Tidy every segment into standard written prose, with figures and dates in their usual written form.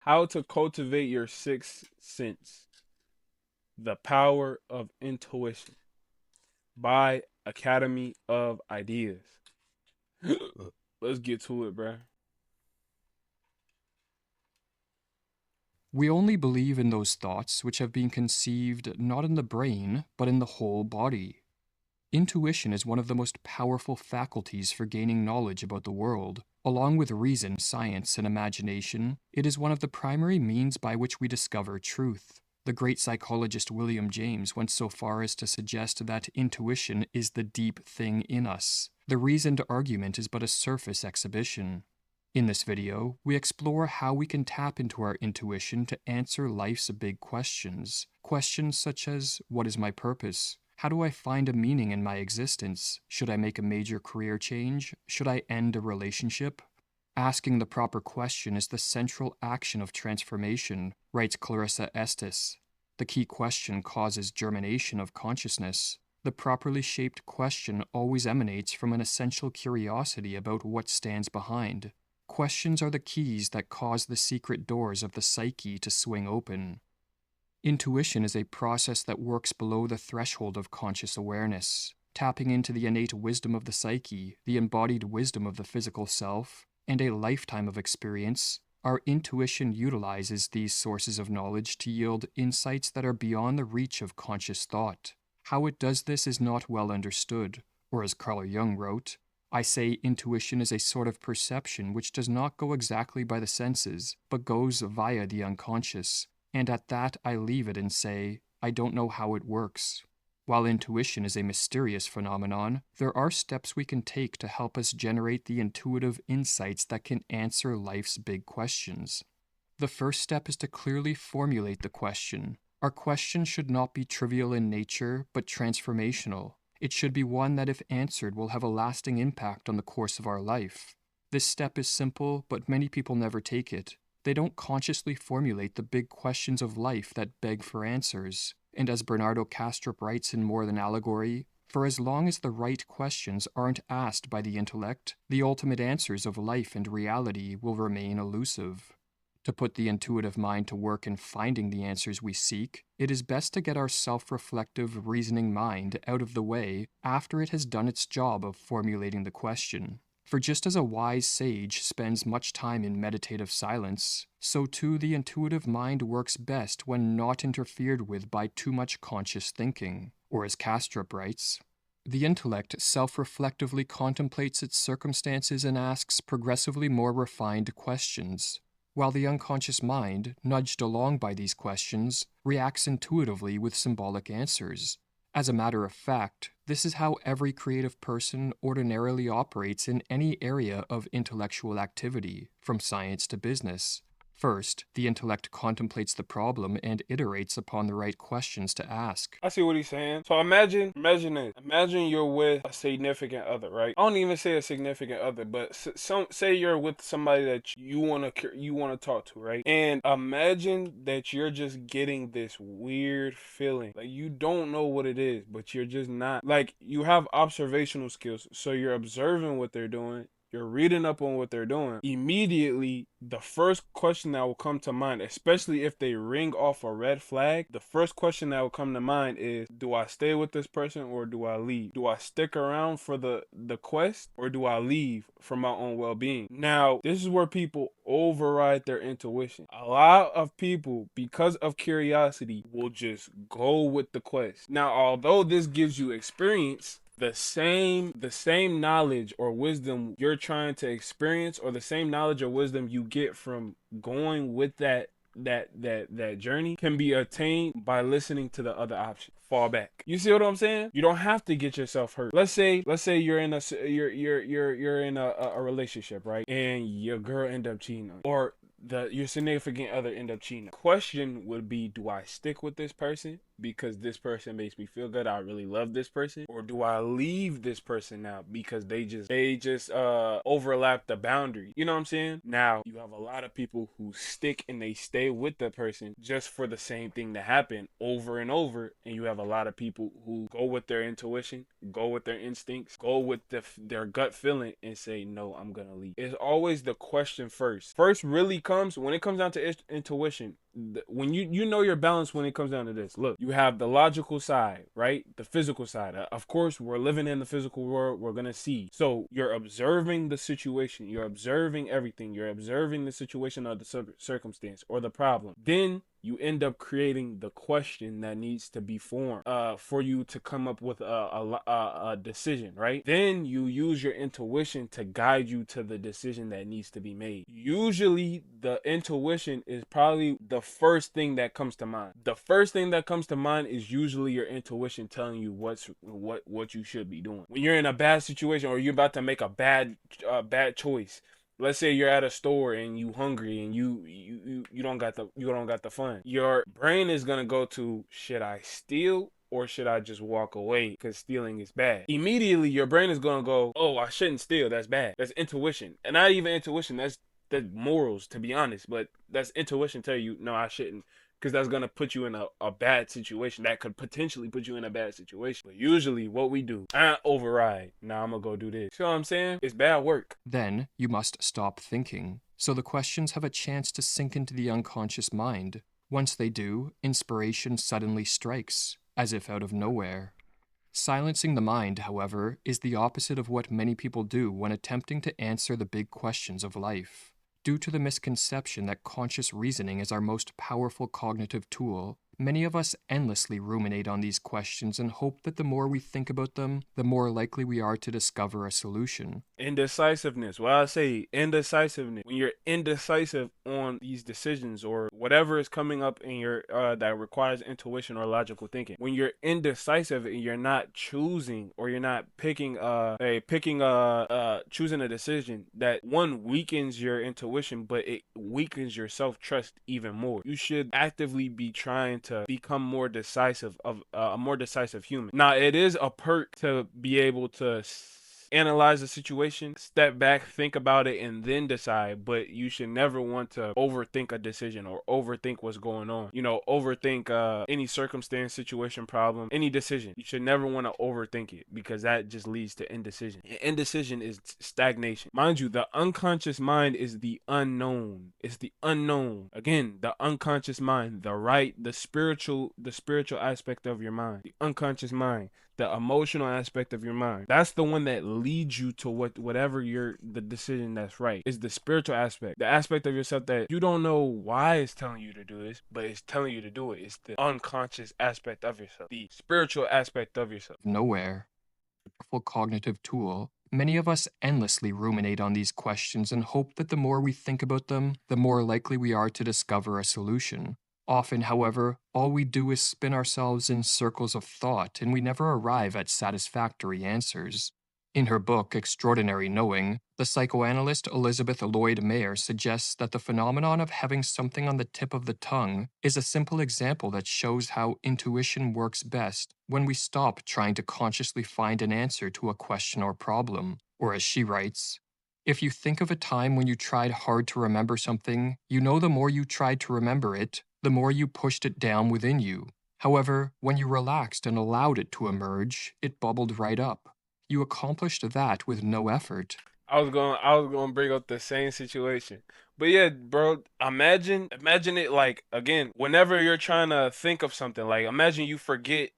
How to cultivate your sixth sense. The power of intuition by Academy of Ideas. Let's get to it, bruh. We only believe in those thoughts which have been conceived not in the brain, but in the whole body. Intuition is one of the most powerful faculties for gaining knowledge about the world. Along with reason, science, and imagination, it is one of the primary means by which we discover truth. The great psychologist William James went so far as to suggest that intuition is the deep thing in us. The reasoned argument is but a surface exhibition. In this video, we explore how we can tap into our intuition to answer life's big questions. Questions such as, what is my purpose? How do I find a meaning in my existence? Should I make a major career change? Should I end a relationship? Asking the proper question is the central action of transformation, writes Clarissa Estes. The key question causes germination of consciousness. The properly shaped question always emanates from an essential curiosity about what stands behind. Questions are the keys that cause the secret doors of the psyche to swing open. Intuition is a process that works below the threshold of conscious awareness, tapping into the innate wisdom of the psyche, the embodied wisdom of the physical self, and a lifetime of experience. Our intuition utilizes these sources of knowledge to yield insights that are beyond the reach of conscious thought. How it does this is not well understood, or as Carl Jung wrote, I say intuition is a sort of perception which does not go exactly by the senses, but goes via the unconscious, and at that I leave it and say, I don't know how it works. While intuition is a mysterious phenomenon, there are steps we can take to help us generate the intuitive insights that can answer life's big questions. The first step is to clearly formulate the question. Our question should not be trivial in nature, but transformational. It should be one that, if answered, will have a lasting impact on the course of our life. This step is simple, but many people never take it. They don't consciously formulate the big questions of life that beg for answers. And as Bernardo Kastrup writes in More Than Allegory, for as long as the right questions aren't asked by the intellect, the ultimate answers of life and reality will remain elusive. To put the intuitive mind to work in finding the answers we seek, it is best to get our self-reflective, reasoning mind out of the way after it has done its job of formulating the question. For just as a wise sage spends much time in meditative silence, so too the intuitive mind works best when not interfered with by too much conscious thinking. Or as Kastrup writes, the intellect self-reflectively contemplates its circumstances and asks progressively more refined questions, while the unconscious mind, nudged along by these questions, reacts intuitively with symbolic answers. As a matter of fact, this is how every creative person ordinarily operates in any area of intellectual activity, from science to business. First, the intellect contemplates the problem and iterates upon the right questions to ask. I see what he's saying. So imagine this. Imagine you're with a significant other, right? I don't even say a significant other, but say you're with somebody that you wanna talk to, right? And imagine that you're just getting this weird feeling, like you don't know what it is, but you're just not like you have observational skills, so you're observing what they're doing, you're reading up on what they're doing. Immediately, the first question that will come to mind, especially if they ring off a red flag, the first question that will come to mind is, do I stay with this person or do I leave? Do I stick around for the quest or do I leave for my own well-being? Now, this is where people override their intuition. A lot of people, because of curiosity, will just go with the quest. Now, although this gives you experience, the same knowledge or wisdom you're trying to experience, or the same knowledge or wisdom you get from going with that journey, can be attained by listening to the other option. Fall back. You see what I'm saying? You don't have to get yourself hurt. Let's say you're in you're in a relationship, right? And your girl end up cheating on you, or your significant other end up cheating. Question would be, do I stick with this person? because this person makes me feel good, I really love this person, or do I leave this person now because they just overlap the boundary? You know what I'm saying? Now you have a lot of people who stick and they stay with the person just for the same thing to happen over and over, and you have a lot of people who go with their intuition, go with their instincts, go with their gut feeling and say, no, I'm gonna leave. It's always the question first. First really comes when it comes down to intuition. When you know your balance when it comes down to this. Look, you have the logical side, right? The physical side. Of course, we're living in the physical world. We're gonna see. So you're observing the situation. You're observing everything. You're observing the situation or the circumstance or the problem. Then you end up creating the question that needs to be formed for you to come up with a decision, right? Then you use your intuition to guide you to the decision that needs to be made. Usually the intuition is probably the first thing that comes to mind. The first thing that comes to mind is usually your intuition telling you what you should be doing. When you're in a bad situation or you're about to make a bad choice, let's say you're at a store and you hungry and you don't got the fun. Your brain is gonna go to, should I steal or should I just walk away because stealing is bad? Immediately your brain is gonna go, oh, I shouldn't steal. That's bad. That's intuition, and not even intuition. That's morals, to be honest. But that's intuition tell you, no, I shouldn't, because that's gonna put you in a bad situation. That could potentially put you in a bad situation. But usually what we do, I override. Now I'm gonna go do this. You know what I'm saying? It's bad work. Then you must stop thinking, so the questions have a chance to sink into the unconscious mind. Once they do, inspiration suddenly strikes, as if out of nowhere. Silencing the mind, however, is the opposite of what many people do when attempting to answer the big questions of life. Due to the misconception that conscious reasoning is our most powerful cognitive tool, many of us endlessly ruminate on these questions and hope that the more we think about them, the more likely we are to discover a solution. Indecisiveness. Well, I say indecisiveness. When you're indecisive on these decisions or whatever is coming up in your that requires intuition or logical thinking. When you're indecisive and you're not choosing or you're not choosing a decision, that one weakens your intuition, but it weakens your self-trust even more. You should actively be trying to become more decisive of a more decisive human. Now, it is a perk to be able to analyze the situation, step back, think about it, and then decide. But you should never want to overthink a decision or overthink what's going on. You know, overthink any circumstance, situation, problem, any decision. You should never want to overthink it, because that just leads to indecision. And indecision is stagnation. Mind you, the unconscious mind is the unknown. It's the unknown. Again, the unconscious mind, the spiritual aspect of your mind, the unconscious mind, the emotional aspect of your mind. That's the one that leads you to whatever the decision that's right. Is the spiritual aspect, the aspect of yourself that you don't know why it's telling you to do this, but it's telling you to do it. It's the unconscious aspect of yourself, the spiritual aspect of yourself. Nowhere. A powerful cognitive tool. Many of us endlessly ruminate on these questions and hope that the more we think about them, the more likely we are to discover a solution. Often, however, all we do is spin ourselves in circles of thought, and we never arrive at satisfactory answers. In her book, Extraordinary Knowing, the psychoanalyst Elizabeth Lloyd Mayer suggests that the phenomenon of having something on the tip of the tongue is a simple example that shows how intuition works best when we stop trying to consciously find an answer to a question or problem. Or as she writes, if you think of a time when you tried hard to remember something, you know the more you tried to remember it, the more you pushed it down within you. However, when you relaxed and allowed it to emerge, it bubbled right up. You accomplished that with no effort. I was going to bring up the same situation. But yeah, bro, imagine it, like, again, whenever you're trying to think of something, like, imagine you forget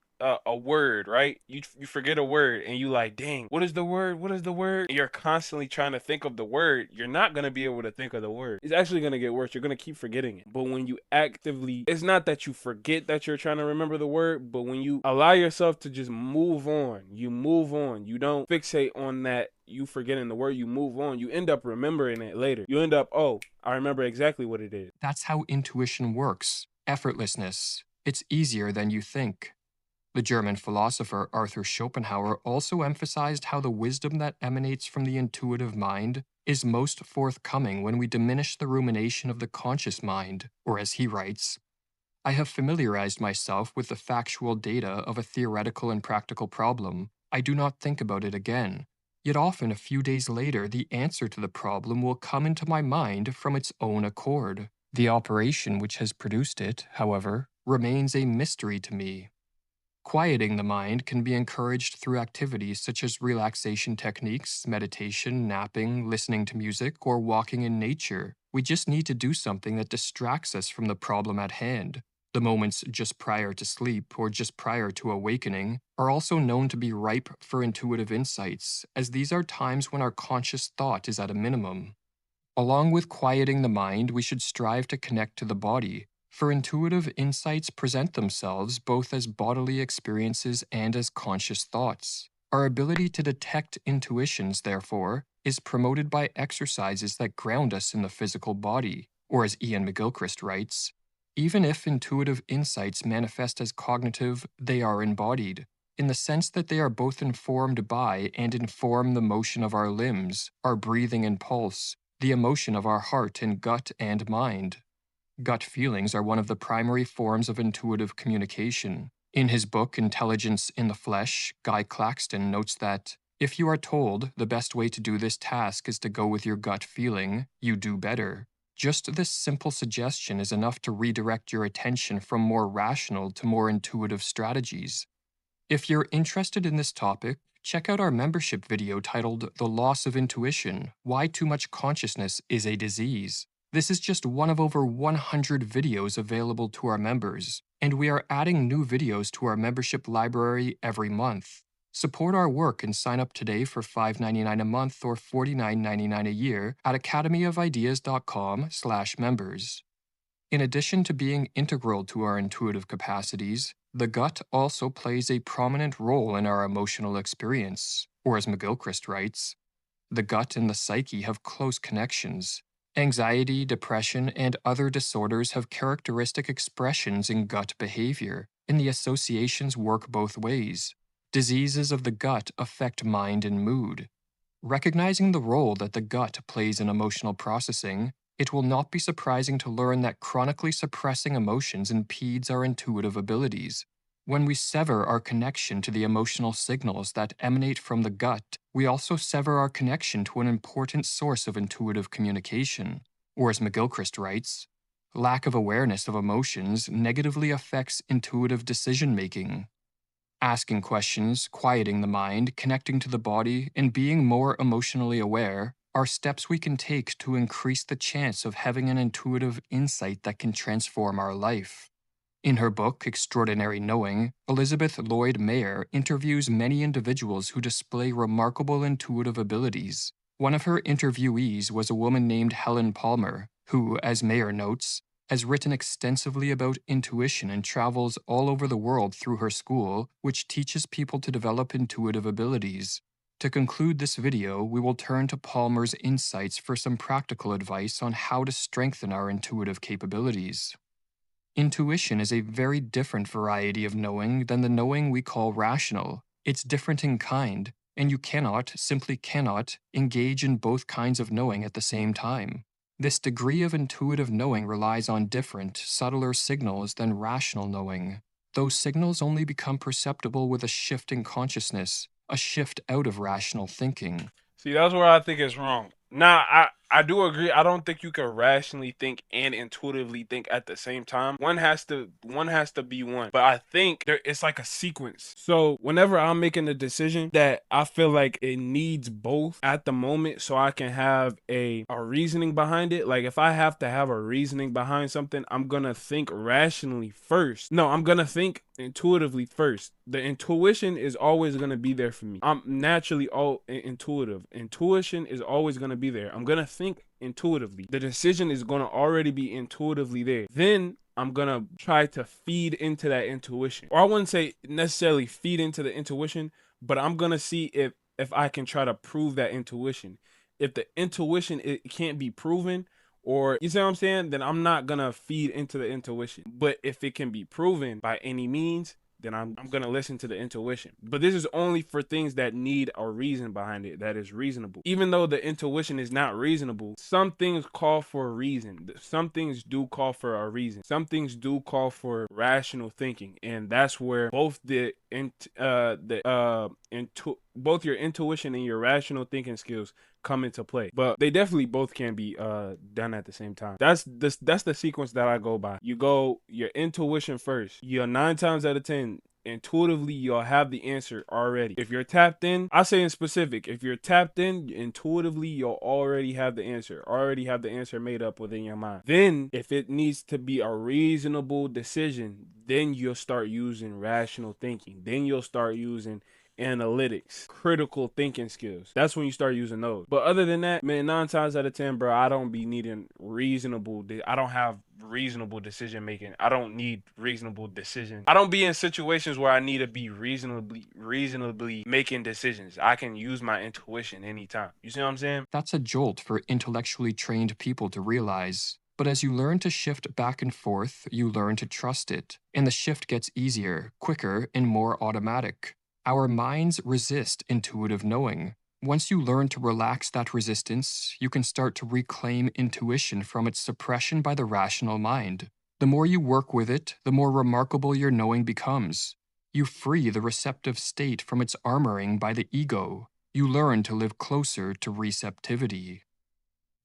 a word, right? You forget a word and you like, dang, what is the word? What is the word? And you're constantly trying to think of the word. You're not going to be able to think of the word. It's actually going to get worse. You're going to keep forgetting it. But when you actively, it's not that you forget that you're trying to remember the word, but when you allow yourself to just move on, you move on. You don't fixate on that you forgetting the word, you move on, you end up remembering it later. You end up, oh, I remember exactly what it is. That's how intuition works. Effortlessness. It's easier than you think. The German philosopher Arthur Schopenhauer also emphasized how the wisdom that emanates from the intuitive mind is most forthcoming when we diminish the rumination of the conscious mind, or as he writes, I have familiarized myself with the factual data of a theoretical and practical problem. I do not think about it again. Yet often a few days later, the answer to the problem will come into my mind from its own accord. The operation which has produced it, however, remains a mystery to me. Quieting the mind can be encouraged through activities such as relaxation techniques, meditation, napping, listening to music, or walking in nature. We just need to do something that distracts us from the problem at hand. The moments just prior to sleep or just prior to awakening are also known to be ripe for intuitive insights, as these are times when our conscious thought is at a minimum. Along with quieting the mind, we should strive to connect to the body, for intuitive insights present themselves both as bodily experiences and as conscious thoughts. Our ability to detect intuitions, therefore, is promoted by exercises that ground us in the physical body, or as Ian McGilchrist writes, even if intuitive insights manifest as cognitive, they are embodied, in the sense that they are both informed by and inform the motion of our limbs, our breathing and pulse, the emotion of our heart and gut and mind. Gut feelings are one of the primary forms of intuitive communication. In his book Intelligence in the Flesh, Guy Claxton notes that if you are told the best way to do this task is to go with your gut feeling, you do better. Just this simple suggestion is enough to redirect your attention from more rational to more intuitive strategies. If you're interested in this topic, check out our membership video titled The Loss of Intuition: Why Too Much Consciousness is a Disease. This is just one of over 100 videos available to our members, and we are adding new videos to our membership library every month. Support our work and sign up today for $5.99 a month or $49.99 a year at academyofideas.com/members. In addition to being integral to our intuitive capacities, the gut also plays a prominent role in our emotional experience, or as McGilchrist writes, the gut and the psyche have close connections. Anxiety, depression, and other disorders have characteristic expressions in gut behavior, and the associations work both ways. Diseases of the gut affect mind and mood. Recognizing the role that the gut plays in emotional processing, it will not be surprising to learn that chronically suppressing emotions impedes our intuitive abilities. When we sever our connection to the emotional signals that emanate from the gut, we also sever our connection to an important source of intuitive communication. Or as McGilchrist writes, lack of awareness of emotions negatively affects intuitive decision-making. Asking questions, quieting the mind, connecting to the body, and being more emotionally aware are steps we can take to increase the chance of having an intuitive insight that can transform our life. In her book, Extraordinary Knowing, Elizabeth Lloyd Mayer interviews many individuals who display remarkable intuitive abilities. One of her interviewees was a woman named Helen Palmer, who, as Mayer notes, has written extensively about intuition and travels all over the world through her school, which teaches people to develop intuitive abilities. To conclude this video, we will turn to Palmer's insights for some practical advice on how to strengthen our intuitive capabilities. Intuition is a very different variety of knowing than the knowing we call rational. It's different in kind, and you simply cannot, engage in both kinds of knowing at the same time. This degree of intuitive knowing relies on different, subtler signals than rational knowing. Those signals only become perceptible with a shift in consciousness, a shift out of rational thinking. See, that's where I think it's wrong. Now, I do agree. I don't think you can rationally think and intuitively think at the same time. One has to be one. But I think it's like a sequence. So whenever I'm making a decision that I feel like it needs both at the moment, so I can have a reasoning behind it. Like if I have to have a reasoning behind something, I'm gonna think rationally first. No, I'm gonna think intuitively first. The intuition is always going to be there for me. I'm naturally all intuitive. Intuition is always going to be there. I'm going to think intuitively. The decision is going to already be intuitively there. Then I'm going to try to feed into that intuition. Or I wouldn't say necessarily feed into the intuition, but I'm going to see if I can try to prove that intuition. If the intuition it can't be proven, or you see what I'm saying, then I'm not gonna feed into the intuition. But if it can be proven by any means, then I'm gonna listen to the intuition. But this is only for things that need a reason behind it that is reasonable. Even though the intuition is not reasonable, some things call for a reason. Some things do call for a reason. Some things do call for rational thinking, and that's where both both your intuition and your rational thinking skills come into play. But they definitely both can be done at the same time. That's the sequence that I go by. You go your intuition first. You're 9 times out of 10 intuitively you'll have the answer already. If you're tapped in, I say in specific, if you're tapped in intuitively, you'll already have the answer made up within your mind. Then if it needs to be a reasonable decision, then you'll start using rational thinking. Then you'll start using analytics, critical thinking skills. That's when you start using those. But other than that, man, 9 times out of 10, bro, I don't be needing I don't have reasonable decision making. I don't need reasonable decisions. I don't be in situations where I need to be reasonably making decisions. I can use my intuition anytime. You see what I'm saying? That's a jolt for intellectually trained people to realize. But as you learn to shift back and forth, you learn to trust it, and the shift gets easier, quicker, and more automatic. Our minds resist intuitive knowing. Once you learn to relax that resistance, you can start to reclaim intuition from its suppression by the rational mind. The more you work with it, the more remarkable your knowing becomes. You free the receptive state from its armoring by the ego. You learn to live closer to receptivity.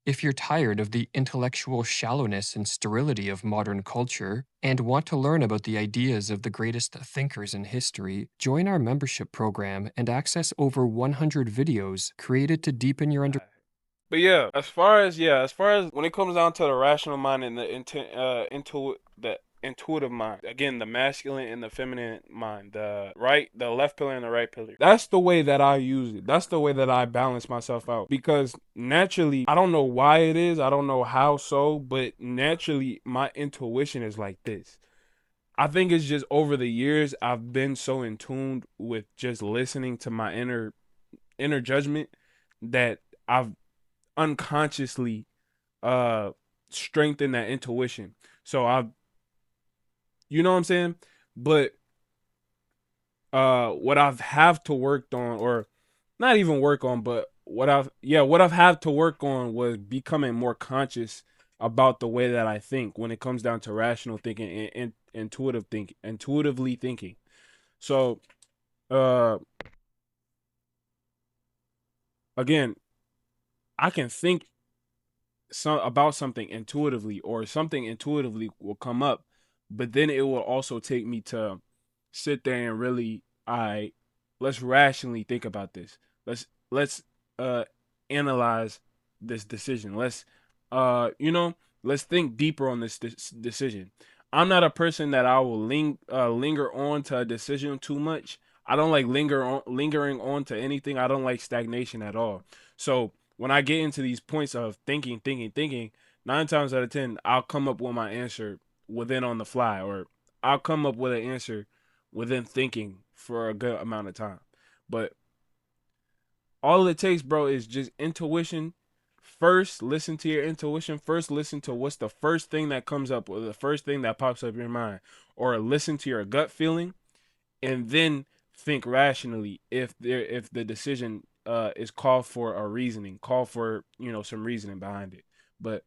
If you're tired of the intellectual shallowness and sterility of modern culture and want to learn about the ideas of the greatest thinkers in history, join our membership program and access over 100 videos created to deepen your understanding. But yeah, as far as when it comes down to the rational mind and the intuitive mind, again, the masculine and the feminine mind, the left pillar and the right pillar. That's the way that I use it. That's the way that I balance myself out because naturally, I don't know why it is, I don't know how so, but naturally my intuition is like this. I think it's just over the years I've been so in tune with just listening to my inner judgment that I've unconsciously uh strengthen that intuition. So you know what I'm saying? But what I've have to work on, or not even work on, but what I've had to work on was becoming more conscious about the way that I think when it comes down to rational thinking and intuitively thinking. So uh again, I can think about something intuitively, or something intuitively will come up, but then it will also take me to sit there and really, I let's rationally think about this. Let's uh analyze this decision. Let's think deeper on this decision. I'm not a person that I will linger on to a decision too much. I don't like lingering on to anything. I don't like stagnation at all. So when I get into these points of thinking, 9 times out of 10, I'll come up with my answer within on the fly, or I'll come up with an answer within thinking for a good amount of time. But all it takes, bro, is just intuition. First, listen to your intuition. First, listen to what's the first thing that comes up, or the first thing that pops up in your mind, or listen to your gut feeling, and then think rationally if the decision is called for a reasoning, call for some reasoning behind it. But